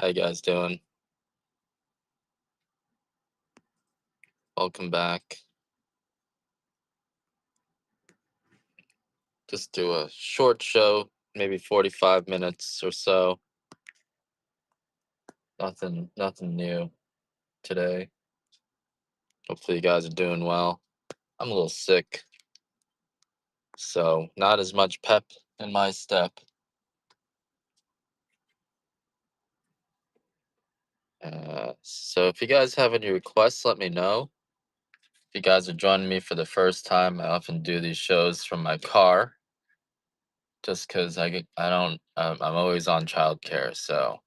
How you guys doing? Welcome back. Just do a short show, maybe 45 minutes or so. Nothing new today. Hopefully you guys are doing well. I'm a little sick, so not as much pep in my step. So if you guys have any requests, let me know. If you guys are joining me for the first time, I often do these shows from my car, just because I don't I'm always on childcare, so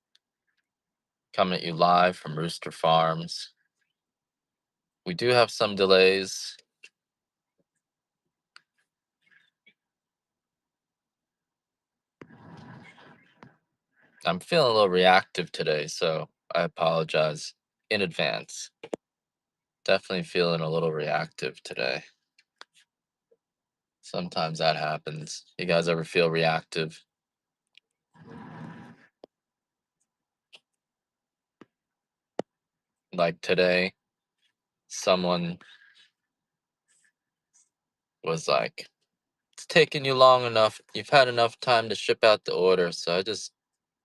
coming at you live from Rooster Farms. We do have some delays. I'm feeling a little reactive today, so I apologize in advance. Definitely feeling a little reactive today. Sometimes that happens. You guys ever feel reactive? Like today, someone was like, "It's taking you long enough. You've had enough time to ship out the order." So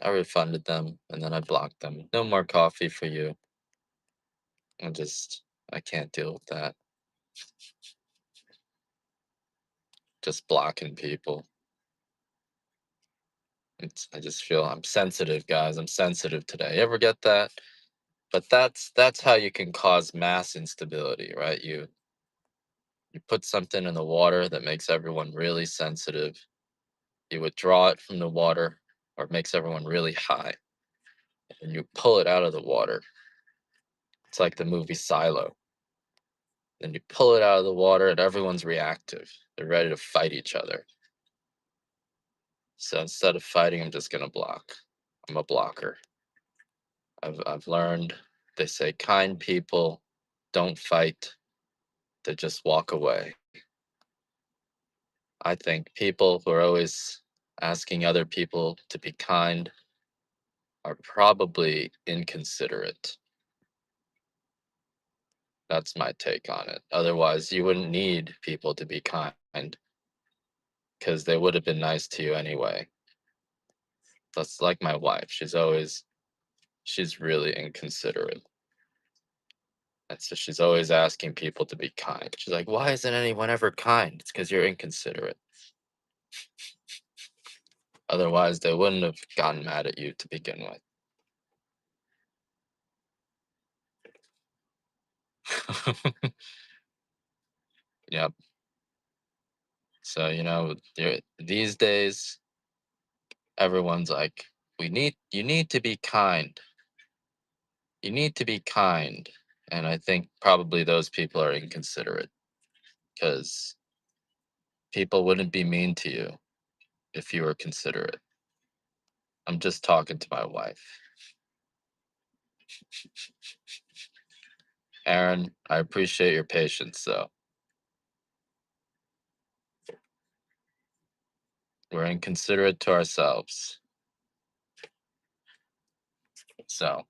I refunded them and then I blocked them. No more coffee for you. I can't deal with that. Just blocking people. I just feel I'm sensitive, guys. I'm sensitive today. You ever get that? But that's how you can cause mass instability, right? You put something in the water that makes everyone really sensitive. You withdraw it from the water, or it makes everyone really high, and you pull it out of the water. It's like the movie Silo. Then you pull it out of the water, and everyone's reactive. They're ready to fight each other. So instead of fighting, I'm just gonna block. I'm a blocker. I've learned. They say kind people don't fight; they just walk away. I think people who are always asking other people to be kind are probably inconsiderate. That's my take on it. Otherwise, you wouldn't need people to be kind because they would have been nice to you anyway. That's like my wife. She's really inconsiderate. And so she's always asking people to be kind. She's like, why isn't anyone ever kind? It's because you're inconsiderate. Otherwise, they wouldn't have gotten mad at you to begin with. Yep. So, these days, everyone's like, you need to be kind. You need to be kind. And I think probably those people are inconsiderate because people wouldn't be mean to you if you were considerate. I'm just talking to my wife. Aaron, I appreciate your patience, though. We're inconsiderate to ourselves. So,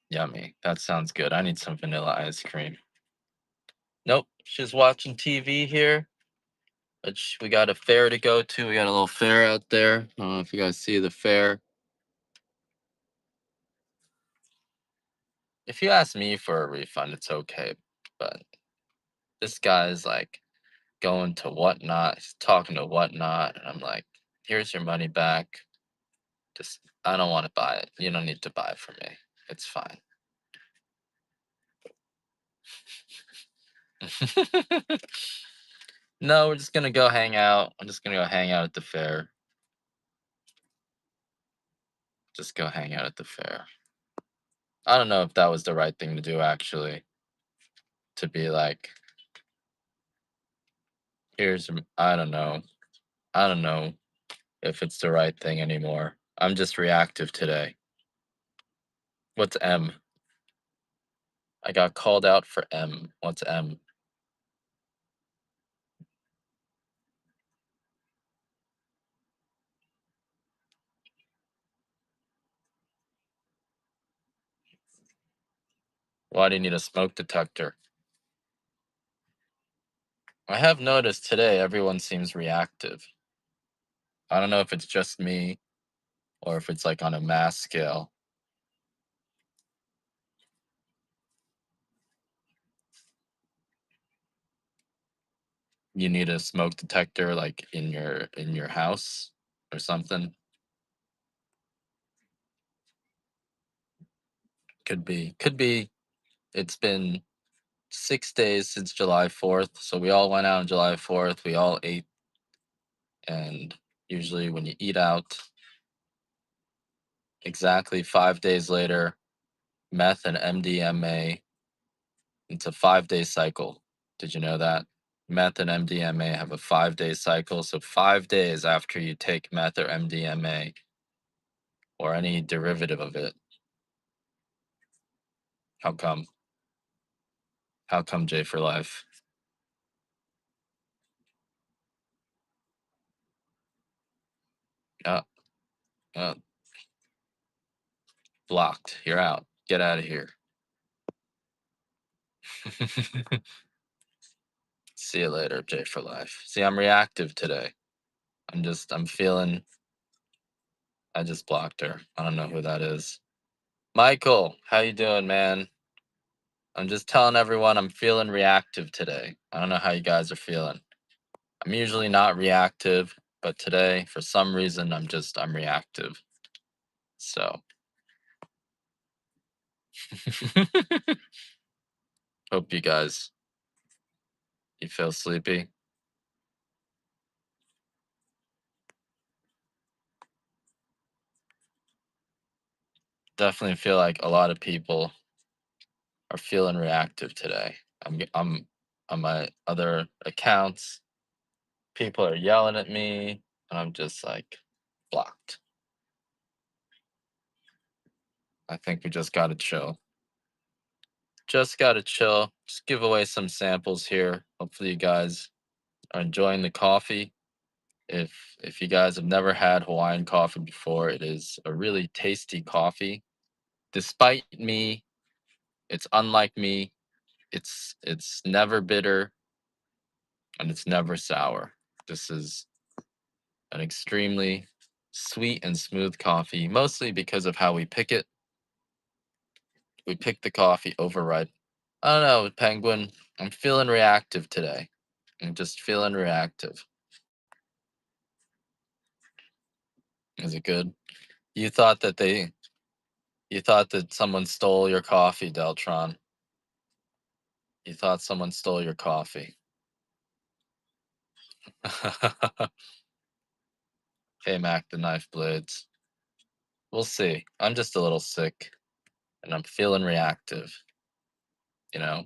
yummy. That sounds good. I need some vanilla ice cream. Nope, she's watching TV here. But we got a fair to go to. We got a little fair out there. I don't know if you guys see the fair. If you ask me for a refund, it's okay. But this guy's like going to Whatnot. He's talking to Whatnot. And I'm like, here's your money back. I don't want to buy it. You don't need to buy it for me. It's fine. No, we're just going to go hang out. I'm just going to go hang out at the fair. Just go hang out at the fair. I don't know if that was the right thing to do, actually. To be like, I don't know. I don't know if it's the right thing anymore. I'm just reactive today. What's M? I got called out for M. What's M? Why do you need a smoke detector? I have noticed today everyone seems reactive. I don't know if it's just me or if it's like on a mass scale. You need a smoke detector like in your house or something. Could be it's been 6 days since July 4th. So we all went out on July 4th. We all ate, and usually when you eat out, exactly 5 days later, meth and MDMA, it's a 5 day cycle. Did you know that? Meth and MDMA have a 5 day cycle. So 5 days after you take meth or MDMA or any derivative of it, how come? How come J for life? Uh, uh, blocked. You're out. Get out of here. See you later, J for life. See, I'm reactive today. I'm feeling, I just blocked her. I don't know who that is. Michael, how you doing, man? I'm just telling everyone I'm feeling reactive today. I don't know how you guys are feeling. I'm usually not reactive, but today, for some reason, I'm reactive. So, hope you feel sleepy. Definitely feel like a lot of people are feeling reactive today. I'm on my other accounts. People are yelling at me, and I'm just like blocked. I think we just gotta chill. Just gotta chill. Just give away some samples here. Hopefully, you guys are enjoying the coffee. If you guys have never had Hawaiian coffee before, it is a really tasty coffee. Despite me, it's unlike me. It's never bitter and it's never sour. This is an extremely sweet and smooth coffee, mostly because of how we pick it. We pick the coffee overripe. I don't know, Penguin. I'm feeling reactive today. I'm just feeling reactive. Is it good? You thought that they you thought that someone stole your coffee, Deltron. You thought someone stole your coffee. Hey Mac the knife blades. We'll see. I'm just a little sick and I'm feeling reactive, you know?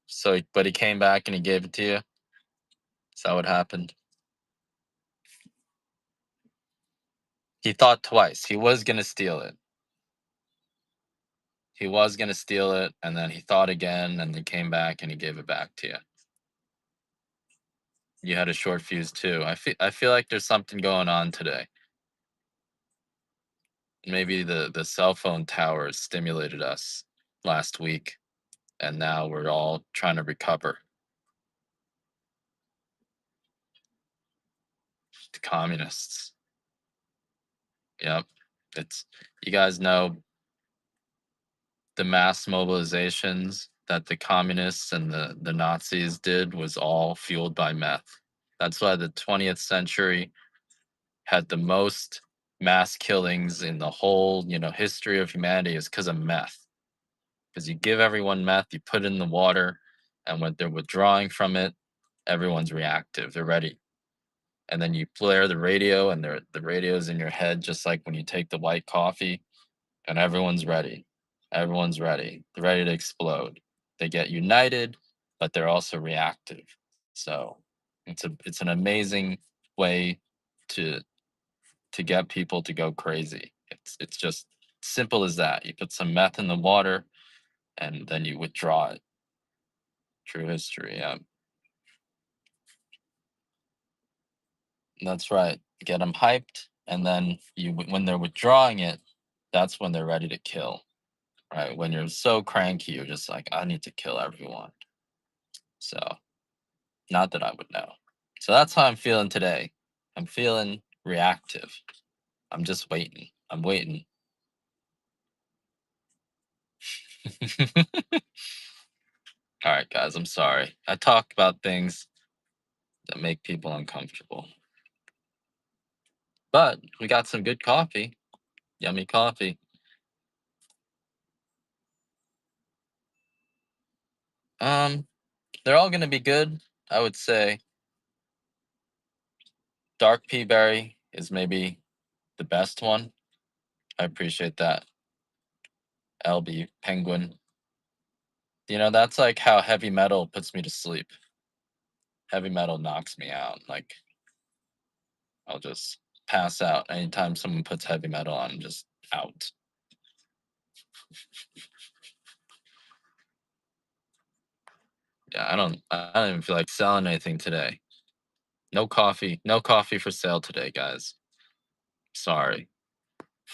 So but he came back and he gave it to you? Is that what happened? He thought twice. He was gonna steal it. He was gonna steal it, and then he thought again, and then came back and he gave it back to you. You had a short fuse too. I feel like there's something going on today. Maybe the cell phone towers stimulated us last week, and now we're all trying to recover. The communists. Yep. It's you guys know the mass mobilizations that the communists and the Nazis did was all fueled by meth. That's why the 20th century had the most mass killings in the whole, history of humanity is because of meth. Because you give everyone meth, you put it in the water, and when they're withdrawing from it, everyone's reactive. They're ready. And then you flare the radio, and the radio's in your head, just like when you take the white coffee, and everyone's ready. Everyone's ready. They're ready to explode. They get united, but they're also reactive. So it's an amazing way to get people to go crazy. It's just simple as that. You put some meth in the water and then you withdraw it. True history. Yeah, that's right. Get them hyped and then when they're withdrawing it, that's when they're ready to kill, right? When you're so cranky, you're just like, I need to kill everyone. So, not that I would know. So that's how I'm feeling today. I'm feeling reactive. I'm just waiting. I'm waiting. All right, guys, I'm sorry. I talk about things that make people uncomfortable. But we got some good coffee. Yummy coffee. Um, they're all gonna be good. I would say dark pea berry is maybe the best one. I appreciate that. LB Penguin. That's like how heavy metal puts me to sleep. Heavy metal knocks me out. Like I'll just pass out anytime someone puts heavy metal on. I'm just out. Yeah, I don't even feel like selling anything today. No coffee. No coffee for sale today, guys. Sorry.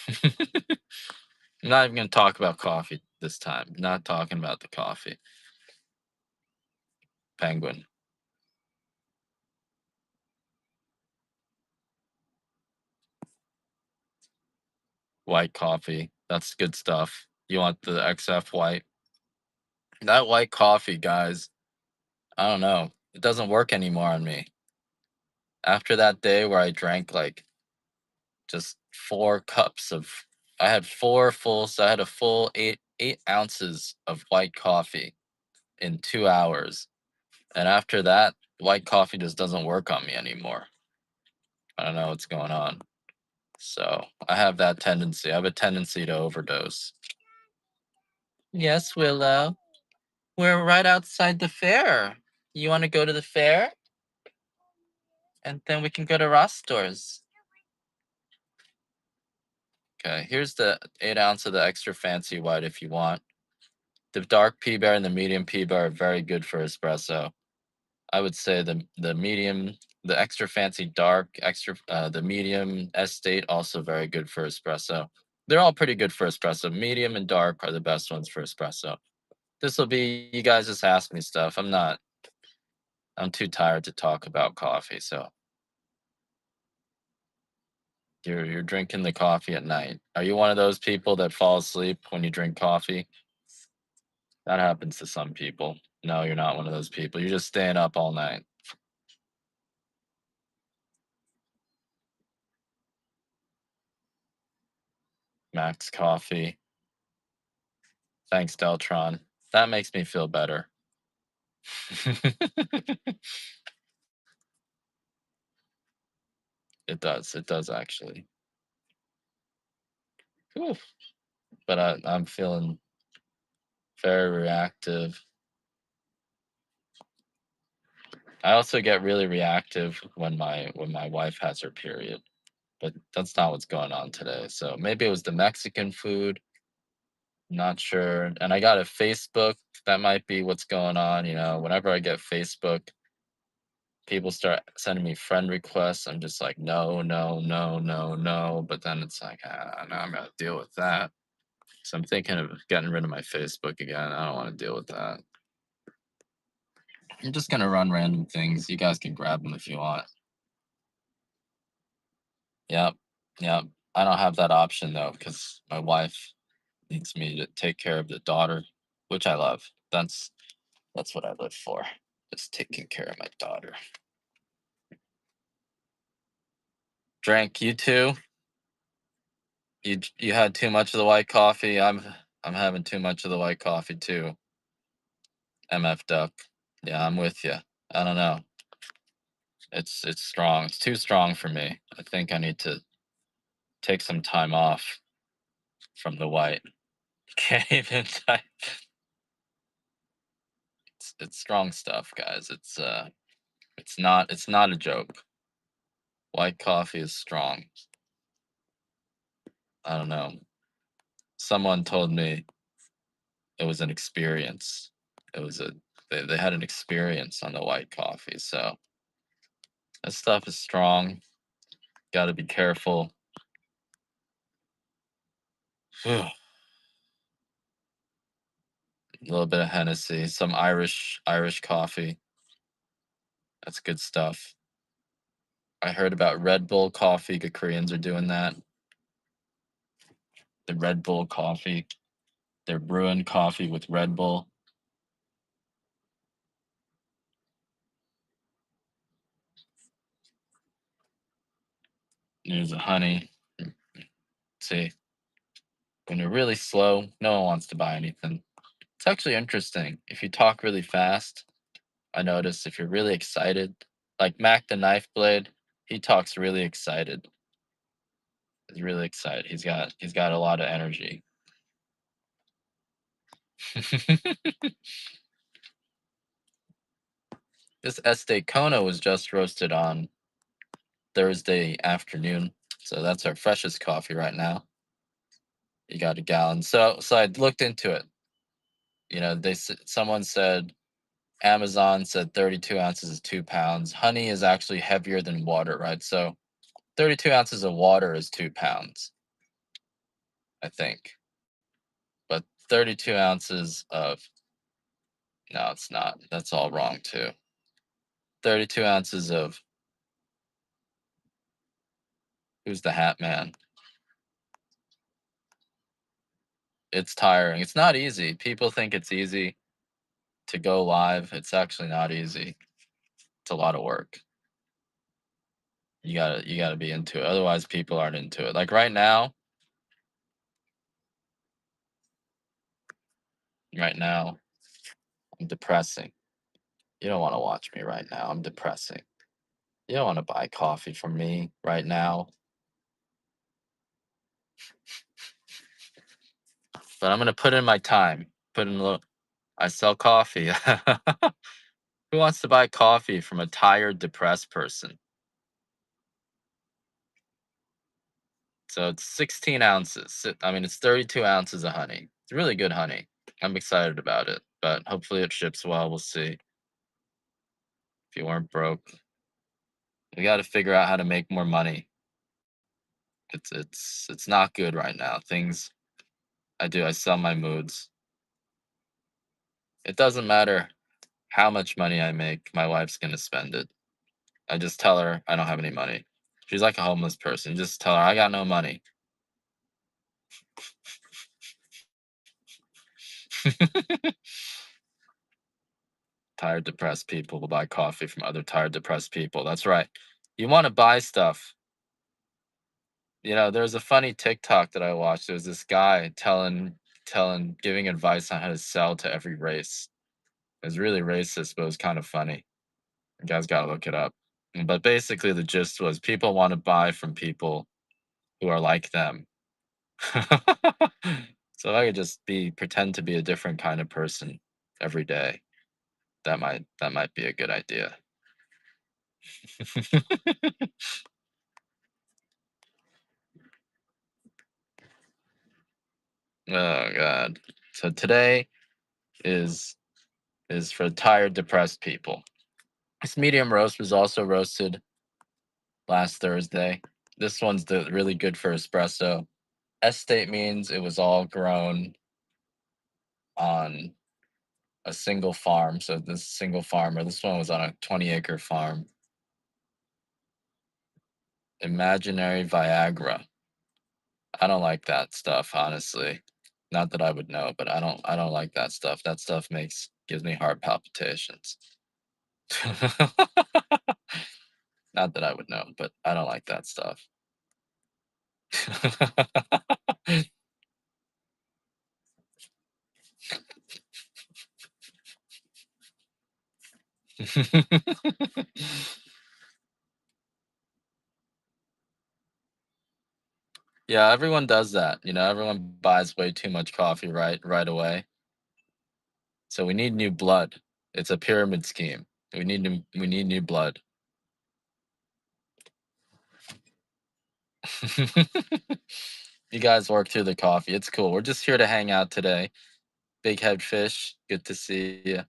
I'm not even gonna talk about coffee this time. Not talking about the coffee. Penguin. White coffee. That's good stuff. You want the XF white? That white coffee, guys. I don't know. It doesn't work anymore on me. After that day where I drank like just 4 cups of, I had so I had a full 8 ounces of white coffee in 2 hours. And after that, white coffee just doesn't work on me anymore. I don't know what's going on. So I have that tendency. I have a tendency to overdose. Yes, Willow. We're right outside the fair. You want to go to the fair? And then we can go to Ross stores. Okay, here's the 8 ounce of the extra fancy white if you want. The dark pea berry and the medium pea berry are very good for espresso. I would say the medium, the extra fancy dark, the medium estate also very good for espresso. They're all pretty good for espresso. Medium and dark are the best ones for espresso. This will be you guys just ask me stuff. I'm too tired to talk about coffee, so you're drinking the coffee at night. Are you one of those people that fall asleep when you drink coffee? That happens to some people. No, you're not one of those people. You're just staying up all night. Max coffee. Thanks, Deltron. That makes me feel better. It does. It does actually. Whew. But I'm feeling very reactive. I also get really reactive when my wife has her period, but that's not what's going on today. So maybe it was the Mexican food. Not sure. And I got a Facebook. That might be what's going on. Whenever I get Facebook, people start sending me friend requests. I'm just like, no, no, no, no, no. But then it's like, no, I'm gonna deal with that. So I'm thinking of getting rid of my Facebook again. I don't want to deal with that. I'm just gonna run random things. You guys can grab them if you want. Yep, yep. I don't have that option though because my wife needs me to take care of the daughter, which I love. That's what I live for. Just taking care of my daughter. Drank you too? You had too much of the white coffee. I'm having too much of the white coffee too. MF Duck. Yeah, I'm with you. I don't know. It's strong. It's too strong for me. I think I need to take some time off from the white. Can't even type. It's strong stuff, guys. It's not a joke. White coffee is strong. I don't know. Someone told me it was an experience. It was a they had an experience on the white coffee. So that stuff is strong. Got to be careful. A little bit of Hennessy, some Irish coffee. That's good stuff. I heard about Red Bull coffee. The Koreans are doing that. The Red Bull coffee. They're brewing coffee with Red Bull. There's a honey. See, when you're really slow, no one wants to buy anything. It's actually interesting. If you talk really fast, I notice if you're really excited, like Mac the Knife Blade, he talks really excited. He's really excited. He's got a lot of energy. This Estate Kona was just roasted on Thursday afternoon, so that's our freshest coffee right now. You got a gallon. So I looked into it. Someone said Amazon said 32 ounces is 2 pounds. Honey is actually heavier than water, right? So 32 ounces of water is 2 pounds, I think. But 32 ounces of no, it's not. That's all wrong too. 32 ounces of who's the Hat Man? It's tiring. It's not easy. People think it's easy to go live. It's actually not easy. It's a lot of work. You gotta be into it. Otherwise, people aren't into it. Like right now, I'm depressing. You don't want to watch me right now. I'm depressing. You don't want to buy coffee from me right now. But I'm gonna put in my time. Put in a little. I sell coffee. Who wants to buy coffee from a tired, depressed person? So it's 16 ounces. I mean, it's 32 ounces of honey. It's really good honey. I'm excited about it, but hopefully it ships well. We'll see. If you weren't broke, we got to figure out how to make more money. It's not good right now. Things I sell my moods. It doesn't matter how much money I make. My wife's gonna spend it. I just tell her I don't have any money. She's like a homeless person. You just tell her I got no money. Tired, depressed people will buy coffee from other tired, depressed people. That's right. You want to buy stuff. There's a funny TikTok that I watched. There was this guy giving advice on how to sell to every race. It was really racist, but it was kind of funny. You guys got to look it up. But basically, the gist was people want to buy from people who are like them. So if I could just pretend to be a different kind of person every day, that might be a good idea. Oh God. So today is is for tired, depressed people. This medium roast was also roasted last Thursday. This one's really good for espresso. Estate means it was all grown on a single farm. So this single farmer, this one was on a 20-acre farm. Imaginary Viagra. I don't like that stuff, honestly. Not that I would know, but I don't like that stuff. That stuff gives me heart palpitations. Not that I would know, but I don't like that stuff. Yeah, everyone does that. Everyone buys way too much coffee right away. So we need new blood. It's a pyramid scheme. We need new blood. You guys work through the coffee. It's cool. We're just here to hang out today. Big head fish. Good to see you.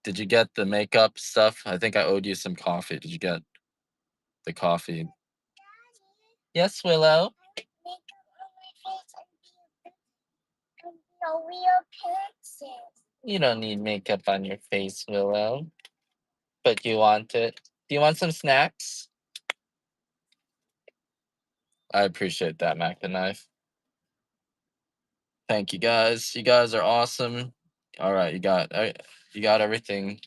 Did you get the makeup stuff? I think I owed you some coffee. Did you get the coffee? Yes, Willow. No real pixels. You don't need makeup on your face, Willow. But you want it. Do you want some snacks? I appreciate that, Mac the Knife. Thank you guys. You guys are awesome. All right, you got everything.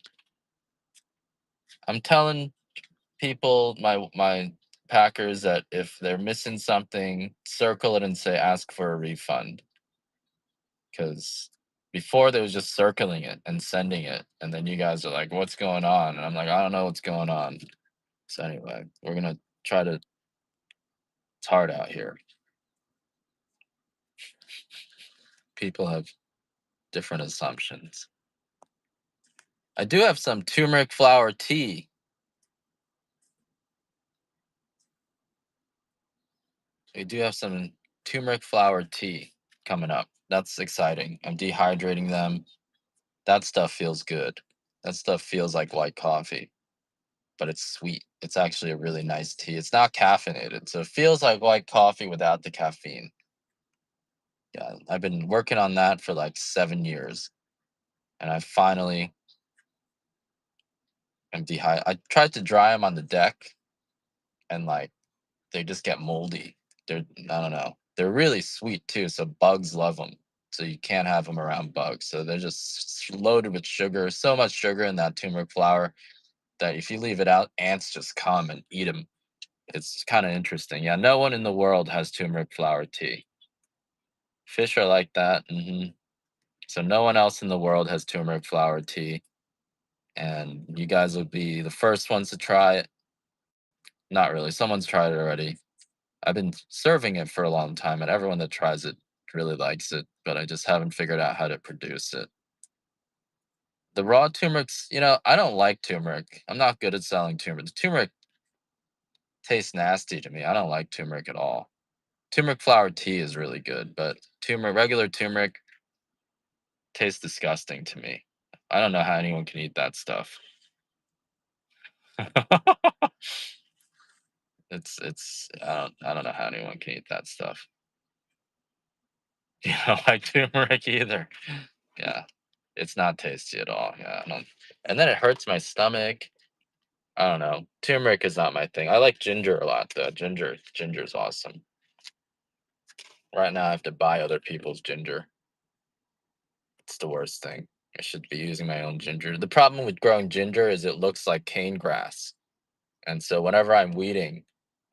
I'm telling people, my packers, that if they're missing something, circle it and say ask for a refund. Because before they was just circling it and sending it, and then you guys are like, "What's going on?" And I'm like, "I don't know what's going on." So anyway, we're gonna try to. It's hard out here. People have different assumptions. I do have some turmeric flower tea. We do have some turmeric flower tea coming up. That's exciting. I'm dehydrating them. That stuff feels good. That stuff feels like white coffee, but it's sweet. It's actually a really nice tea. It's not caffeinated, so it feels like white coffee without the caffeine. Yeah, I've been working on that for like 7 years, and I finally am dehydrated. I tried to dry them on the deck, and like they just get moldy. I don't know. They're really sweet too, so bugs love them. So you can't have them around bugs. So they're just loaded with sugar. So much sugar in that turmeric flour that if you leave it out, ants just come and eat them. It's kind of interesting. Yeah, no one in the world has turmeric flower tea. Fish are like that. So no one else in the world has turmeric flower tea, and you guys will be the first ones to try it. Not really. Someone's tried it already. I've been serving it for a long time, and everyone that tries it really likes it, but I just haven't figured out how to produce it. The raw turmeric's, I don't like turmeric. I'm not good at selling turmeric. The turmeric tastes nasty to me. I don't like turmeric at all. Turmeric flower tea is really good, but regular turmeric tastes disgusting to me. I don't know how anyone can eat that stuff. I don't know how anyone can eat that stuff. You don't like turmeric either. Yeah. It's not tasty at all. Yeah, I don't, and then it hurts my stomach. I don't know. Turmeric is not my thing. I like ginger a lot though. Ginger's awesome. Right now I have to buy other people's ginger. It's the worst thing. I should be using my own ginger. The problem with growing ginger is it looks like cane grass. And so whenever I'm weeding,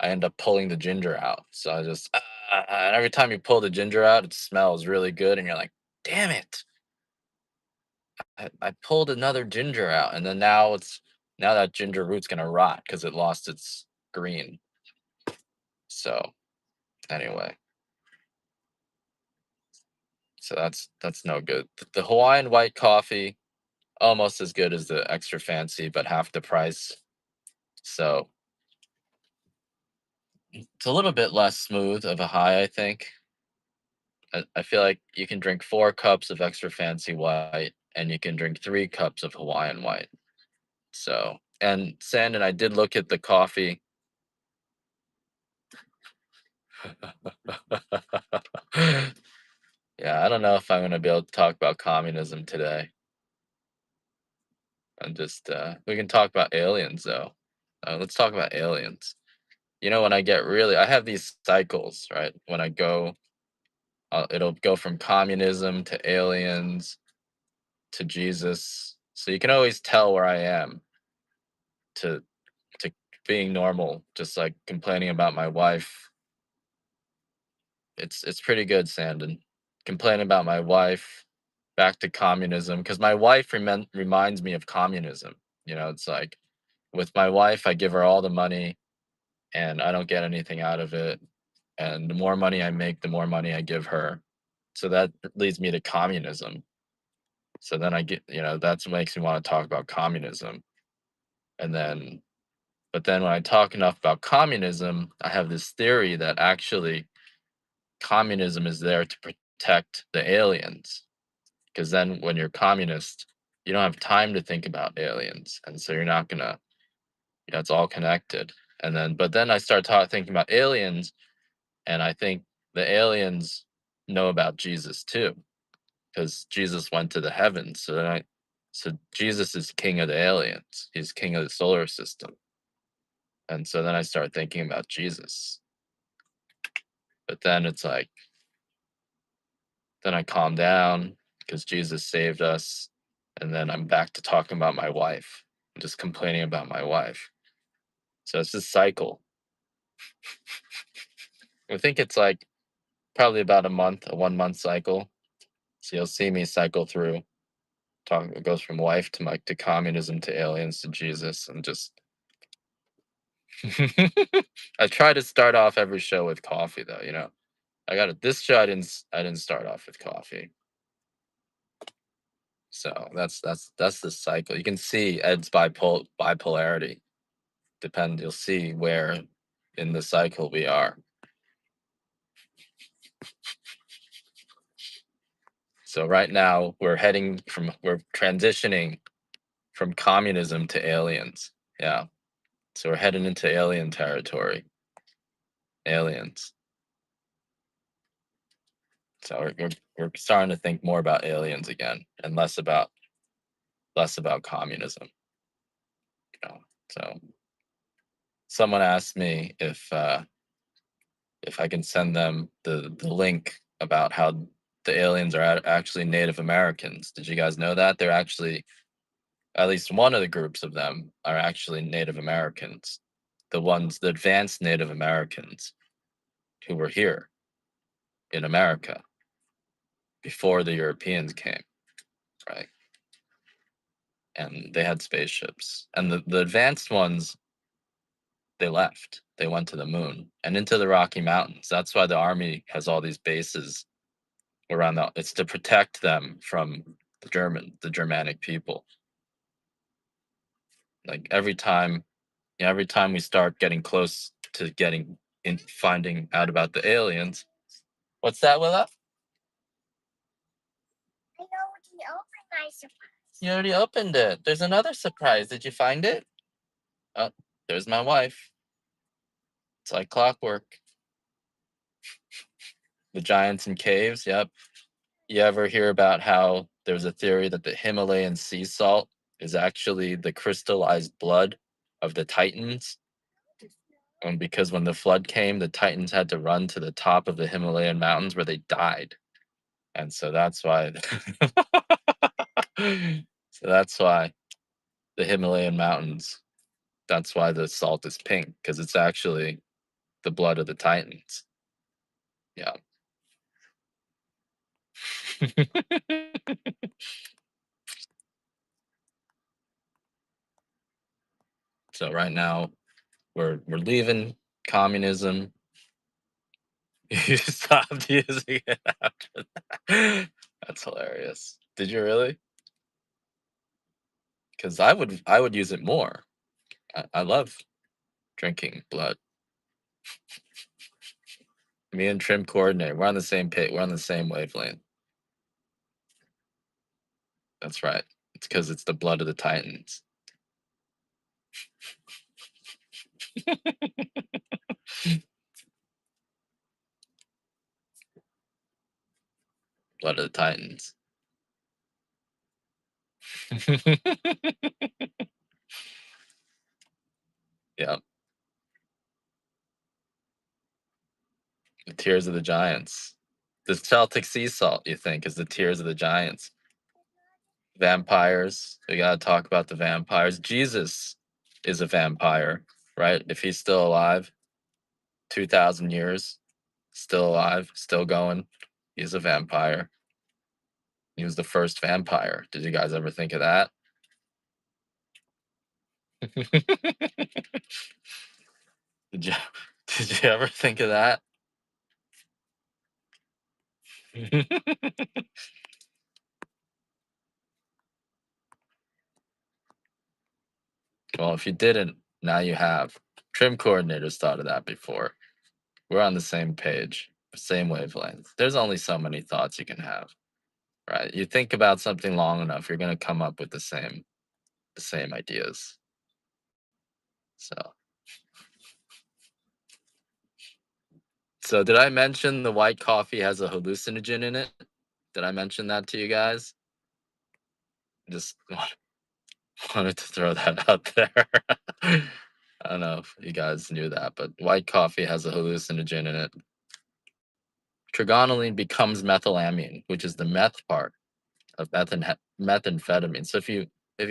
I end up pulling the ginger out. So I just and every time you pull the ginger out, it smells really good and you're like, "Damn it. I pulled another ginger out, and then now that ginger root's gonna rot because it lost its green." So anyway, so that's no good. The Hawaiian white coffee, almost as good as the extra fancy, but half the price. So it's a little bit less smooth of a high, I think. I feel like you can drink 4 cups of extra fancy white, and you can drink 3 cups of Hawaiian white. So, and Sand, I did look at the coffee. Yeah, I don't know if I'm gonna be able to talk about communism today. I'm just we can talk about aliens though. Let's talk about aliens. When I have these cycles, right? When I go, it'll go from communism to aliens to Jesus. So you can always tell where I am to to being normal, just like complaining about my wife. It's pretty good, Sandon. Complaining about my wife, back to communism, because my wife reminds me of communism. It's like with my wife, I give her all the money, and I don't get anything out of it. And the more money I make, the more money I give her. So that leads me to communism. So then that's what makes me want to talk about communism. And then, but then when I talk enough about communism, I have this theory that actually communism is there to protect the aliens. Because then when you're communist, you don't have time to think about aliens. And so you're not going to, it's all connected. But then I start thinking about aliens, and I think the aliens know about Jesus too. because Jesus went to the heavens. So Jesus is king of the aliens. He's king of the solar system. And so then I start thinking about Jesus. But then it's like, then I calm down because Jesus saved us. And then I'm back to talking about my wife. I'm just complaining about my wife. So it's this cycle. I think it's like probably about a 1 month cycle. So you'll see me cycle through. Talk it goes from wife to to communism to aliens to Jesus and just I try to start off every show with coffee though, you know. I got it. This show I didn't start off with coffee. So that's the cycle. You can see Ed's bipolarity. You'll see where in the cycle we are. So right now we're transitioning from communism to aliens. Yeah. So we're heading into alien territory. Aliens. So we're starting to think more about aliens again and less about communism. You know. So someone asked me if I can send them the link about how the aliens are actually Native Americans. Did you guys know that? They're actually at least one of the groups of them are actually Native Americans. The advanced Native Americans who were here in America before the Europeans came, right? And they had spaceships. And the advanced ones, they left. They went to the moon and into the Rocky Mountains. That's why the army has all these bases around it's to protect them from the Germanic people. Like every time we start getting close to finding out about the aliens. What's that, Willa? I already opened my surprise. You already opened it. There's another surprise. Did you find it? Oh, there's my wife. It's like clockwork. The giants in caves. Yep. You ever hear about how there's a theory that the Himalayan sea salt is actually the crystallized blood of the Titans? And because when the flood came, the Titans had to run to the top of the Himalayan mountains where they died. And so that's why so that's why the Himalayan mountains, that's why the salt is pink, because it's actually the blood of the Titans. Yeah. So right now we're leaving communism. You stopped using it after that. That's hilarious. Did you really? Because I would use it more. I love drinking blood. Me and Trim coordinate. We're on the same page. We're on the same wavelength. That's right. It's because it's the blood of the Titans. Blood of the Titans. Yeah. The tears of the giants. The Celtic sea salt, you think, is the tears of the giants. Vampires. We gotta talk about the vampires. Jesus is a vampire, right? If he's still alive, 2,000 years, still alive, still going. He's a vampire. He was the first vampire. Did you guys ever think of that? did you did you ever think of that? Well, if you didn't, now you have. Trim coordinators thought of that before. We're on the same page, same wavelength. There's only so many thoughts you can have, right? You think about something long enough, you're gonna come up with the same ideas. So, so did I mention the white coffee has a hallucinogen in it? Did I mention that to you guys? Just wanted to throw that out there. I don't know if you guys knew that, but white coffee has a hallucinogen in it. Trigonylene becomes methylamine, which is the meth part of methamphetamine. So if you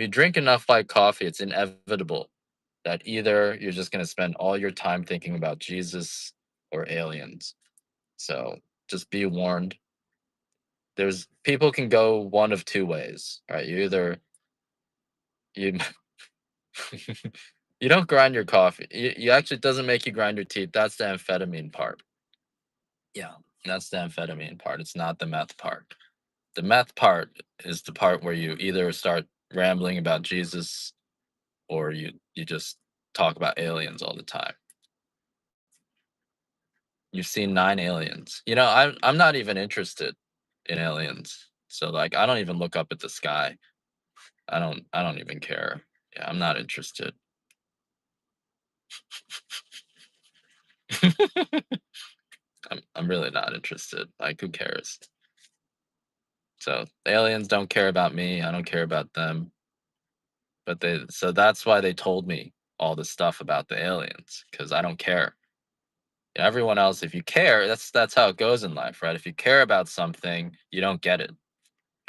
drink enough white coffee, it's inevitable that either you're just going to spend all your time thinking about Jesus or aliens. So just be warned. There's people can go one of two ways, right? You either you you don't grind your coffee. You actually it doesn't make you grind your teeth. That's the amphetamine part. Yeah, that's the amphetamine part. It's not the meth part. The meth part is the part where you either start rambling about Jesus or you just talk about aliens all the time. You've seen 9 aliens. I'm not even interested in aliens. So like I don't even look up at the sky. I don't even care. Yeah, I'm not interested. I'm really not interested. Like who cares? So the aliens don't care about me. I don't care about them. But that's why they told me all this stuff about the aliens because I don't care. Everyone else, if you care, that's how it goes in life, right? If you care about something, you don't get it,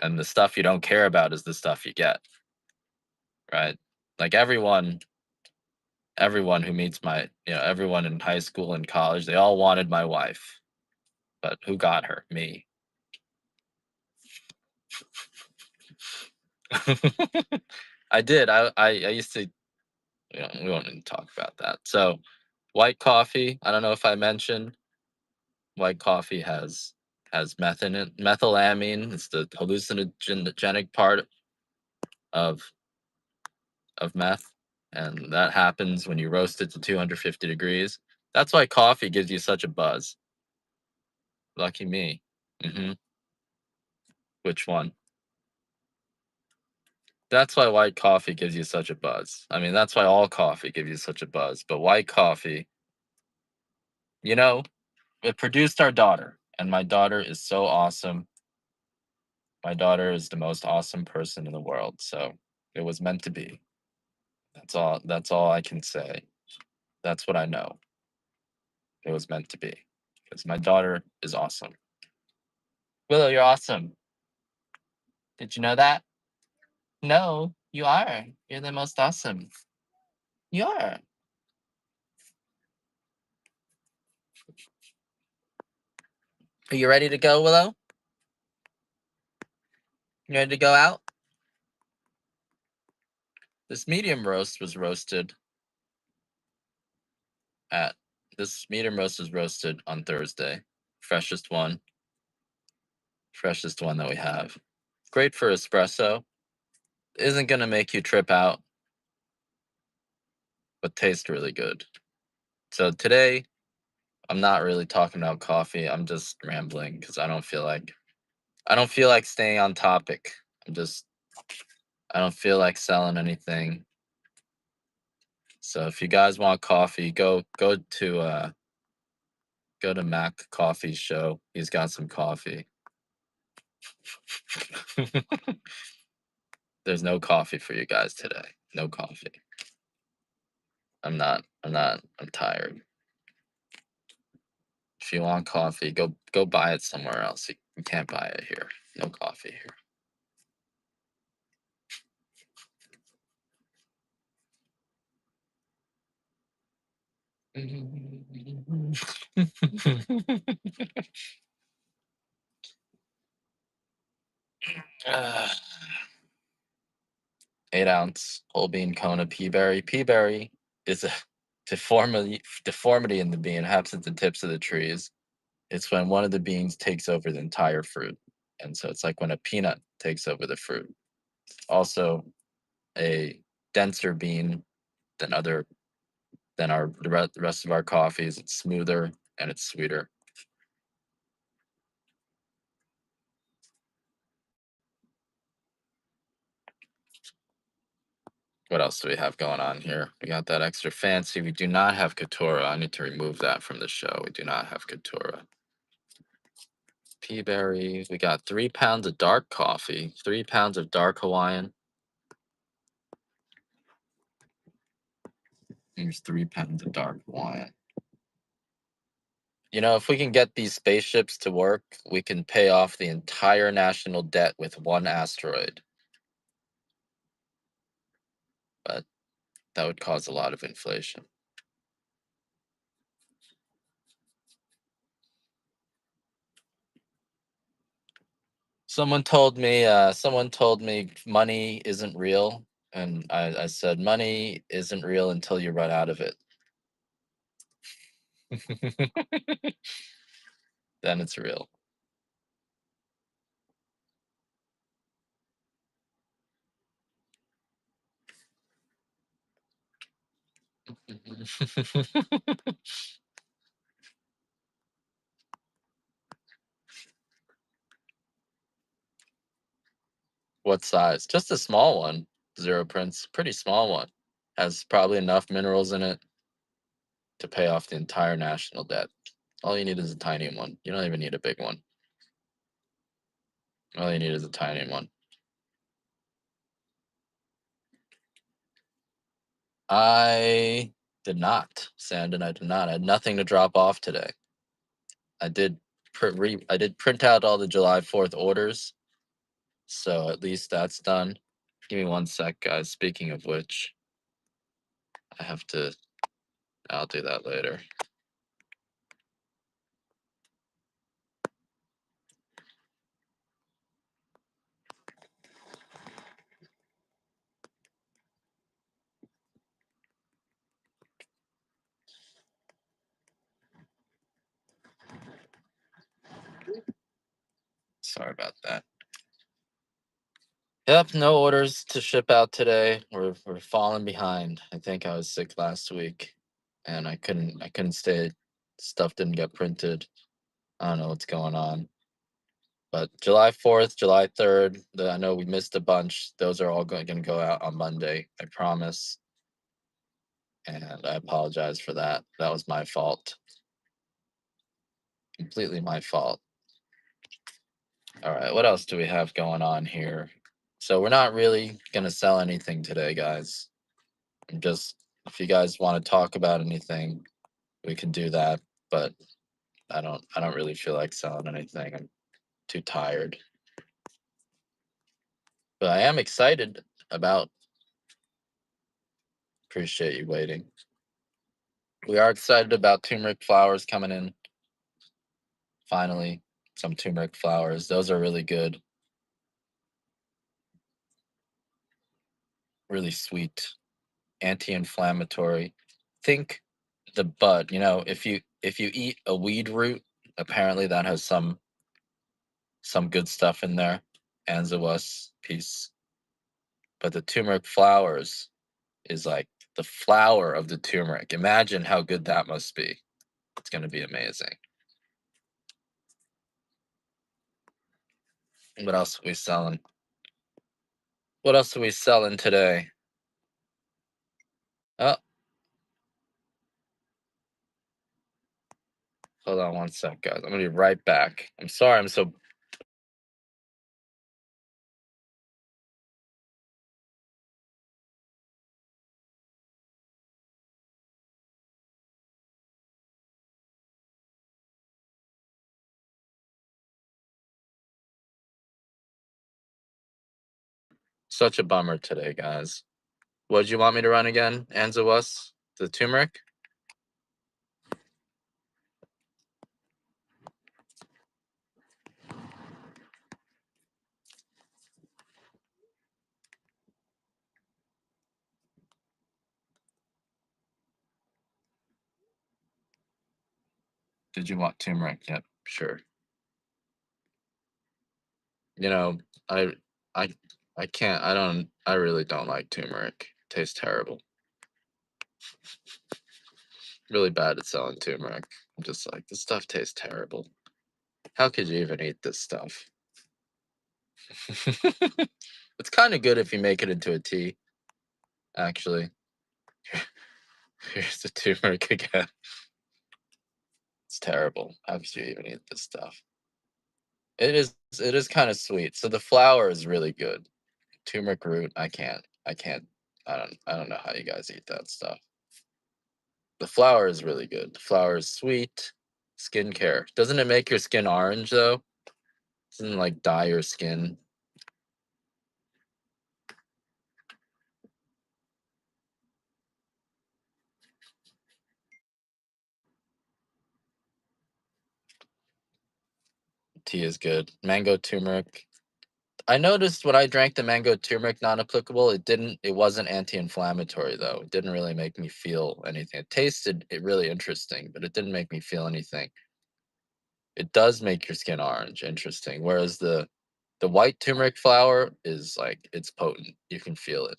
and the stuff you don't care about is the stuff you get, right? Like everyone who meets everyone in high school and college, they all wanted my wife, but who got her? Me. I did. I used to. We won't even talk about that. So, white coffee. I don't know if I mentioned white coffee has meth in it. Methylamine. It's the hallucinogenic part of meth, and that happens when you roast it to 250 degrees. That's why coffee gives you such a buzz. Lucky me. hmm Which one? That's why white coffee gives you such a buzz. I mean, that's why all coffee gives you such a buzz. But white coffee, you know, it produced our daughter, and my daughter is so awesome. My daughter is the most awesome person in the world. So it was meant to be. That's all. That's all I can say. That's what I know. It was meant to be because my daughter is awesome. Willow, you're awesome. Did you know that? No, you are. You're the most awesome. You are. Are you ready to go, Willow? You ready to go out? This medium roast was roasted at this medium roast was roasted on Thursday. Freshest one. Freshest one that we have. Great for espresso. Isn't gonna make you trip out, but tastes really good. So today I'm not really talking about coffee. I'm just rambling because I don't feel like staying on topic. I'm just I don't feel like selling anything. So if you guys want coffee, go to Mac Coffee's show. He's got some coffee. There's no coffee for you guys today. No coffee. I'm tired. If you want coffee, go buy it somewhere else. You can't buy it here. No coffee here. 8 ounce whole bean Kona pea berry. Pea berry is a deformity in the bean. It happens at the tips of the trees. It's when one of the beans takes over the entire fruit, and so it's like when a peanut takes over the fruit. Also, a denser bean than other than the rest of our coffees. It's smoother and it's sweeter. What else do we have going on here? We got that extra fancy. We do not have Katora. I need to remove that from the show. We do not have Katora. tea berry. We got 3 pounds of dark coffee, 3 pounds of dark Hawaiian. Here's 3 pounds of dark Hawaiian. You know, if we can get these spaceships to work, we can pay off the entire national debt with one asteroid. But that would cause a lot of inflation. Someone told me money isn't real, and I said money isn't real until you run out of it. Then it's real. What size? Just a small one. Zero Prince, pretty small one. Has probably enough minerals in it to pay off the entire national debt. All you need is a tiny one. You don't even need a big one. All you need is a tiny one. I did not, Sandon. I did not. I had nothing to drop off today. I did I did print out all the July 4th orders, so at least that's done. Give me one sec, guys. Speaking of which, I have to. I'll do that later. Sorry about that. Yep, no orders to ship out today. We're falling behind. I think I was sick last week, and I couldn't stay. Stuff didn't get printed. I don't know what's going on. But July 4th, July 3rd, I know we missed a bunch. Those are all going to go out on Monday. I promise. And I apologize for that. That was my fault. Completely my fault. All right, what else do we have going on here? So we're not really going to sell anything today, guys. I'm just, if you guys want to talk about anything, we can do that, but I don't really feel like selling anything. I'm too tired. But I am excited about, appreciate you waiting. We are excited about turmeric flowers coming in. Finally, some turmeric flowers. Those are really good. Really sweet, anti-inflammatory. Think the bud, if you eat a weed root, apparently that has some good stuff in there. Anzawus piece. But the turmeric flowers is like the flower of the turmeric. Imagine how good that must be. It's going to be amazing. What else are we selling? What else are we selling today? Oh, hold on one sec, guys. I'm going to be right back. I'm sorry I'm so. Such a bummer today, guys. What did you want me to run again? Anzawus? The turmeric? Did you want turmeric? Yep, sure. You know, I I I can't I really don't like turmeric. Tastes terrible. Really bad at selling turmeric. I'm just like, this stuff tastes terrible. How could you even eat this stuff? It's kind of good if you make it into a tea, actually. Here's the turmeric again. It's terrible. How could you even eat this stuff? It is kind of sweet. So the flour is really good. Turmeric root, I can't. I don't know how you guys eat that stuff. The flour is really good. The flour is sweet. Skincare. Doesn't it make your skin orange though? Doesn't it, like dye your skin? Tea is good. Mango turmeric. I noticed when I drank the mango turmeric non-applicable, it wasn't anti-inflammatory though. It didn't really make me feel anything. It tasted it really interesting, but it didn't make me feel anything. It does make your skin orange, interesting. Whereas the white turmeric flower is like it's potent. You can feel it.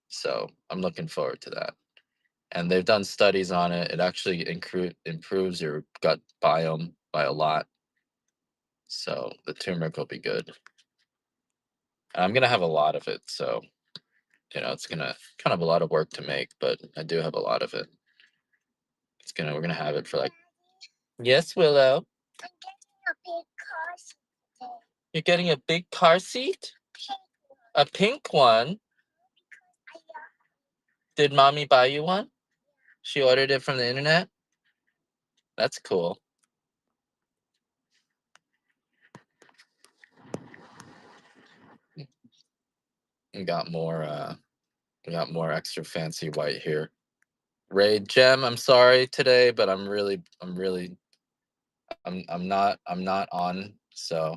So I'm looking forward to that. And they've done studies on it. It actually improves your gut biome by a lot. So the turmeric will be good. And I'm gonna have a lot of it, so it's gonna kind of a lot of work to make, but I do have a lot of it. We're gonna have it for like. Yes, Willow. You're getting a big car seat? A pink one? Did mommy buy you one? She ordered it from the internet? That's cool. We got more extra fancy white here. Raid Gem, I'm sorry today, but I'm not on, so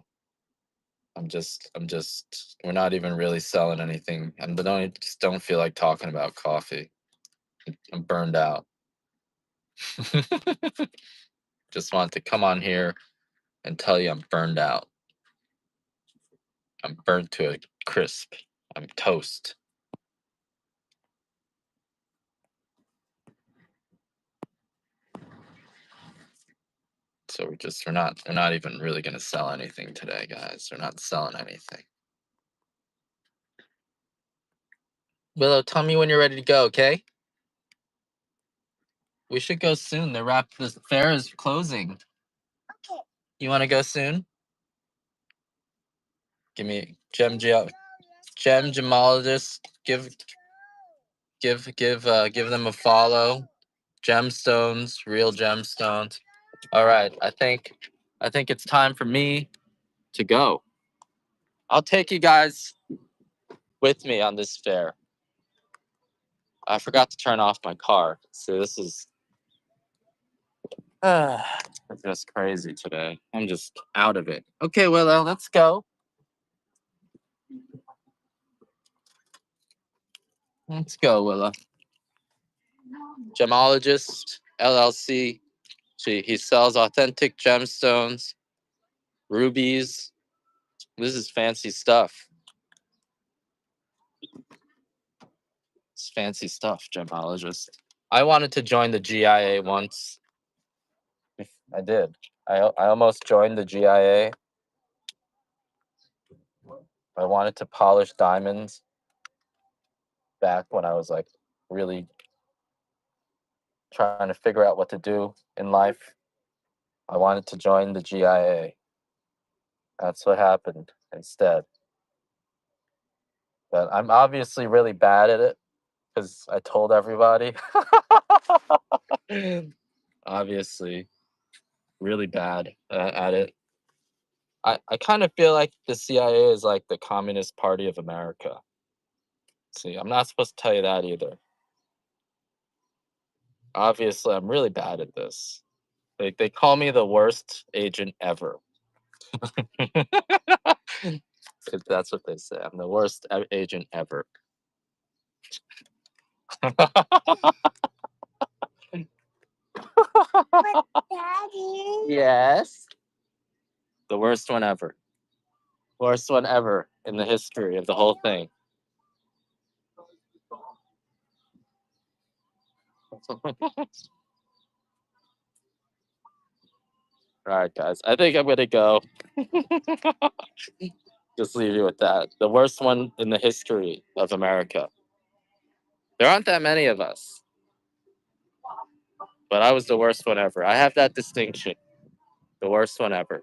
I'm just we're not even really selling anything. And but don't feel like talking about coffee. I'm burned out. Just want to come on here and tell you I'm burned out. I'm burnt to a crisp. I'm toast. So we're not even really gonna sell anything today, guys. We're not selling anything. Willow, tell me when you're ready to go, okay? We should go soon. The fair is closing. You want to go soon? Give me gem gemologist. Give them a follow. Gemstones, real gemstones. All right, I think it's time for me to go. I'll take you guys with me on this fair. I forgot to turn off my car, so this is just crazy today. I'm just out of it. Okay, Willow, let's go. Let's go, Willow. Gemologist LLC. He sells authentic gemstones, rubies. This is fancy stuff. It's fancy stuff, gemologist. I wanted to join the GIA once. I did. I almost joined the GIA. I wanted to polish diamonds back when I was like really trying to figure out what to do in life. I wanted to join the GIA. That's what happened instead. But I'm obviously really bad at it because I told everybody. Obviously, really bad at it. I kind of feel like the CIA is like the Communist Party of America. See, I'm not supposed to tell you that either. Obviously, I'm really bad at this. They call me the worst agent ever. That's what they say. I'm the worst agent ever. Daddy. Yes. The worst one ever. Worst one ever in the history of the whole thing. All right, guys. I think I'm gonna go. Just leave you with that. The worst one in the history of America. There aren't that many of us, but I was the worst one ever. I have that distinction. The worst one ever.